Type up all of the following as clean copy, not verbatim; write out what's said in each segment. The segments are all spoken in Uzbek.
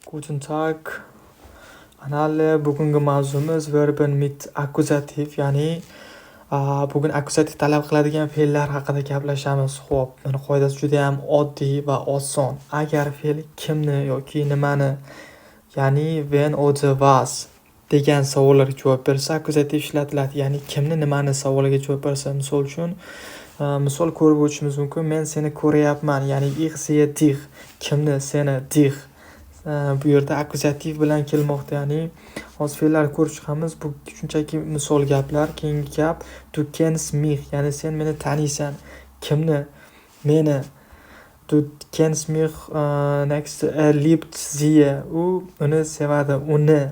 Guten Tag. Bugungi mavzumiz verben mit akkuzativ, ya'ni bugun akkuzativ talab qiladigan fe'llar haqida gaplashamiz. Xo'p, buni qoidasi juda ham oddiy va oson. Agar fe'l kimni yoki nimani, ya'ni wen oder was degan savollarga javob bersa, akkuzativ ishlatiladi. Ya'ni kimni, nimani savoliga javob bersa, misol uchun, misol ko'rib o'tishimiz mumkin. Men seni ko'ryapman, ya'ni ich sehe dich. Kimni? Seni, dich. Bu yerda akkuzativ bilan kelmoqda, ya'ni hozir fe'llarni ko'rib chiqamiz. Bu shunchaki misol gaplar. Keyingi gap du kennst mich, ya'ni sen meni taniysan. Kimni? Meni. Du kennst mich, next liebt sie, u uni sevadi, uni.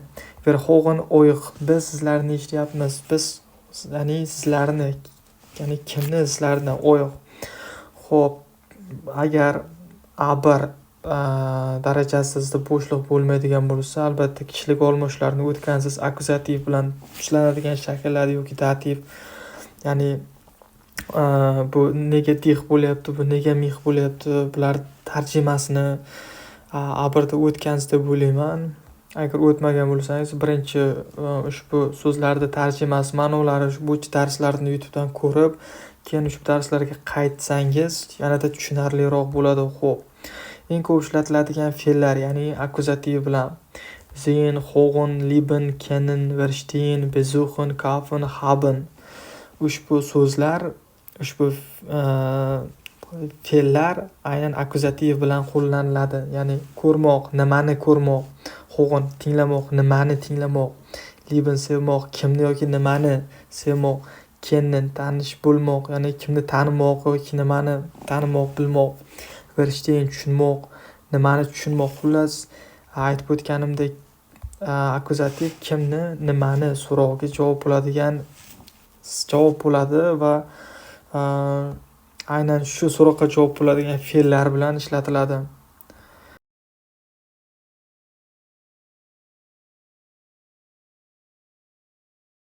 Wir hören euch, biz sizlarni eshityapmiz. Biz, ya'ni sizlarni, ya'ni kimni? Sizlarni, euch. Xo'p, agar aber darajasida bo'shliq bo'lmaydigan bo'lsa, albatta kishilik olmoslarni o'tgansiz akkuzativ bilan ishlanadigan shakllar yoki dativ. Ya'ni bu nega dich bo'lyapti, bu nega mich bo'lyapti, bular tarjimasini aberda o'tgansiz deb o'ylayman. Agar o'tmagan bo'lsangiz, birinchi ushbu so'zlarning tarjimasi, ma'nolari bu darslarni YouTube'dan ko'rib, keyin ushbu darslarga qaytsangiz yanada tushunarliroq bo'ladi. Xo'p, eng ko'p ishlatiladigan fe'llar, ya'ni akkuzativ bilan sehen, hören, lieben, kennen, verstehen, besuchen, kaufen, haben. Ushbu so'zlar, ushbu fe'llar aynan akkuzativ bilan qo'llaniladi. Ya'ni ko'rmoq, nimani ko'rmoq, hören tinglamoq, nimani tinglamoq, lieben sevmoq, kimni yoki nimani sevmoq, kennen tanish bo'lmoq, ya'ni kimni tanimoq yoki nimani tanimoq, bilmoq, verstehen tushunmoq, nimani tushunmoq. Xullas, aytib o'tganimdek, akkuzativ kimni, nimani so'rog'iga javob bo'ladi va aynan shu so'roqqa javob bo'ladigan fe'llar bilan ishlatiladi.